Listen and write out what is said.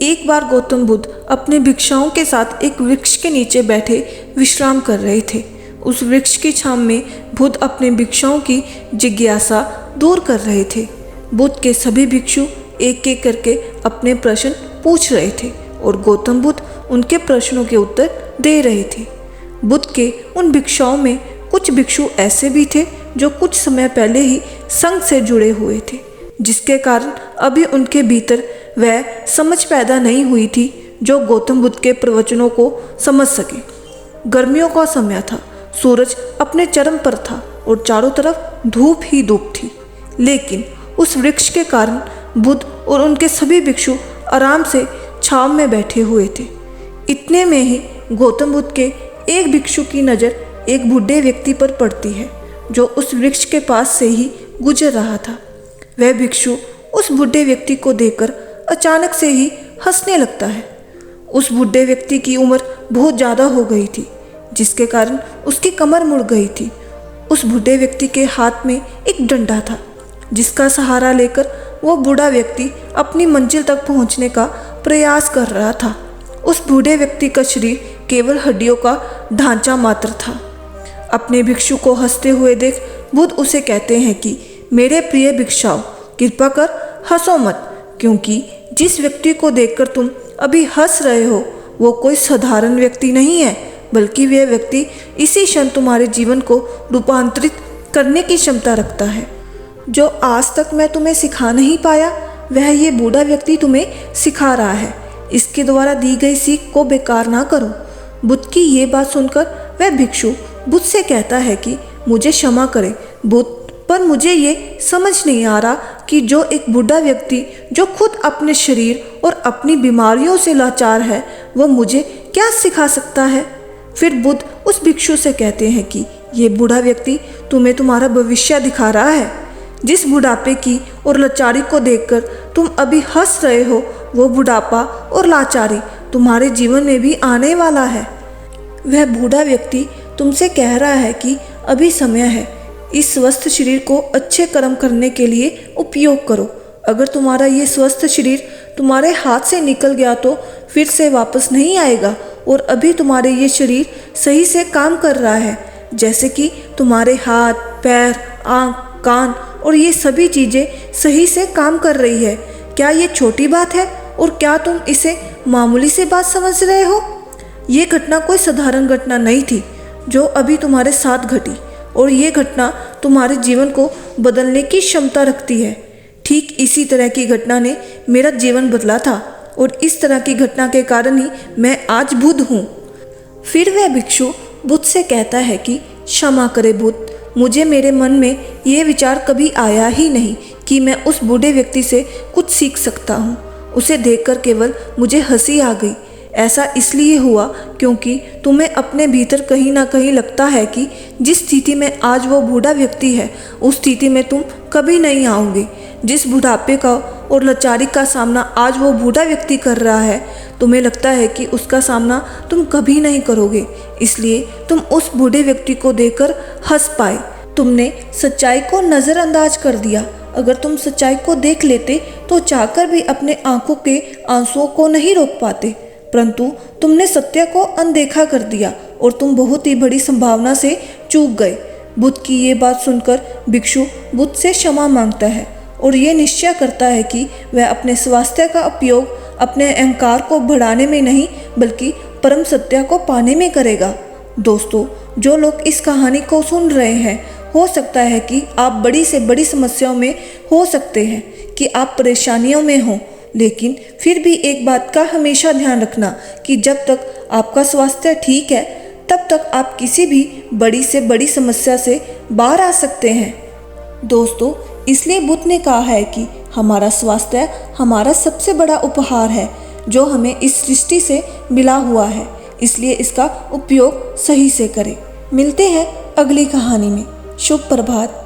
एक बार गौतम बुद्ध अपने भिक्षाओं के साथ एक वृक्ष के नीचे बैठे विश्राम कर रहे थे। उस वृक्ष की छांव में बुद्ध अपने भिक्षाओं की जिज्ञासा दूर कर रहे थे। बुद्ध के सभी भिक्षु एक एक करके अपने प्रश्न पूछ रहे थे और गौतम बुद्ध उनके प्रश्नों के उत्तर दे रहे थे। बुद्ध के उन भिक्षाओं में कुछ भिक्षु ऐसे भी थे जो कुछ समय पहले ही संघ से जुड़े हुए थे, जिसके कारण अभी उनके भीतर वह समझ पैदा नहीं हुई थी जो गौतम बुद्ध के प्रवचनों को समझ सके। गर्मियों का समय था, सूरज अपने चरम पर था और चारों तरफ धूप ही धूप थी। लेकिन उस वृक्ष के कारण बुद्ध और उनके सभी भिक्षु आराम से छांव में बैठे हुए थे। इतने में ही गौतम बुद्ध के एक भिक्षु की नज़र एक बूढ़े व्यक्ति पर पड़ती है जो उस वृक्ष के पास से ही गुजर रहा था। वह भिक्षु उस बूढ़े व्यक्ति को देखकर अचानक से ही हंसने लगता है। उस बूढ़े व्यक्ति की उम्र बहुत ज़्यादा हो गई थी, जिसके कारण उसकी कमर मुड़ गई थी। उस बूढ़े व्यक्ति के हाथ में एक डंडा था, जिसका सहारा लेकर वो बूढ़ा व्यक्ति अपनी मंजिल तक पहुंचने का प्रयास कर रहा था। उस बूढ़े व्यक्ति का शरीर केवल हड्डियों का ढांचा मात्र था। अपने भिक्षु को हंसते हुए देख बुद्ध उसे कहते हैं कि मेरे प्रिय भिक्षाओं, कृपा कर हंसो मत, क्योंकि जिस व्यक्ति को देखकर तुम अभी हंस रहे हो वो कोई साधारण व्यक्ति नहीं है, बल्कि वह व्यक्ति इसी क्षण तुम्हारे जीवन को रूपांतरित करने की क्षमता रखता है। जो आज तक मैं तुम्हें सिखा नहीं पाया वह ये बूढ़ा व्यक्ति तुम्हें सिखा रहा है। इसके द्वारा दी गई सीख को बेकार ना करो। बुद्ध की ये बात सुनकर वह भिक्षु बुद्ध से कहता है कि मुझे क्षमा करें बुद्ध, पर मुझे ये समझ नहीं आ रहा कि जो एक बूढ़ा व्यक्ति जो खुद अपने शरीर और अपनी बीमारियों से लाचार है वो मुझे क्या सिखा सकता है। फिर बुद्ध उस भिक्षु से कहते हैं कि ये बूढ़ा व्यक्ति तुम्हें तुम्हारा भविष्य दिखा रहा है। जिस बुढ़ापे की और लाचारी को देखकर तुम अभी हंस रहे हो वो बुढ़ापा और लाचारी तुम्हारे जीवन में भी आने वाला है। वह बूढ़ा व्यक्ति तुमसे कह रहा है कि अभी समय है, इस स्वस्थ शरीर को अच्छे कर्म करने के लिए उपयोग करो। अगर तुम्हारा ये स्वस्थ शरीर तुम्हारे हाथ से निकल गया तो फिर से वापस नहीं आएगा, और अभी तुम्हारे ये शरीर सही से काम कर रहा है, जैसे कि तुम्हारे हाथ, पैर, आँख, कान और ये सभी चीज़ें सही से काम कर रही है। क्या ये छोटी बात है और क्या तुम इसे मामूली से बात समझ रहे हो? ये घटना कोई साधारण घटना नहीं थी जो अभी तुम्हारे साथ घटी, और ये घटना तुम्हारे जीवन को बदलने की क्षमता रखती है। ठीक इसी तरह की घटना ने मेरा जीवन बदला था, और इस तरह की घटना के कारण ही मैं आज बुद्ध हूँ। फिर वह भिक्षु बुद्ध से कहता है कि क्षमा करे बुद्ध, मुझे मेरे मन में ये विचार कभी आया ही नहीं कि मैं उस बूढ़े व्यक्ति से कुछ सीख सकता हूँ। उसे देखकर केवल मुझे हंसी आ गई। ऐसा इसलिए हुआ क्योंकि तुम्हें अपने भीतर कहीं ना कहीं लगता है कि जिस स्थिति में आज वो बूढ़ा व्यक्ति है उस स्थिति में तुम कभी नहीं आओगे। जिस बुढ़ापे का और लाचारी का सामना आज वो बूढ़ा व्यक्ति कर रहा है, तुम्हें लगता है कि उसका सामना तुम कभी नहीं करोगे, इसलिए तुम उस बूढ़े व्यक्ति को देखकर हंस पाए। तुमने सच्चाई को नज़रअंदाज कर दिया। अगर तुम सच्चाई को देख लेते तो चाहकर भी अपने आंखों के आंसुओं को नहीं रोक पाते, परंतु तुमने सत्य को अनदेखा कर दिया और तुम बहुत ही बड़ी संभावना से चूक गए। बुद्ध की ये बात सुनकर भिक्षु बुद्ध से क्षमा मांगता है और ये निश्चय करता है कि वह अपने स्वास्थ्य का उपयोग अपने अहंकार को बढ़ाने में नहीं बल्कि परम सत्य को पाने में करेगा। दोस्तों, जो लोग इस कहानी को सुन रहे हैं, हो सकता है कि आप बड़ी से बड़ी समस्याओं में हो सकते हैं, कि आप परेशानियों में हों, लेकिन फिर भी एक बात का हमेशा ध्यान रखना कि जब तक आपका स्वास्थ्य ठीक है तब तक आप किसी भी बड़ी से बड़ी समस्या से बाहर आ सकते हैं। दोस्तों, इसलिए बुद्ध ने कहा है कि हमारा स्वास्थ्य हमारा सबसे बड़ा उपहार है जो हमें इस सृष्टि से मिला हुआ है, इसलिए इसका उपयोग सही से करें। मिलते हैं अगली कहानी में। शुभ प्रभात।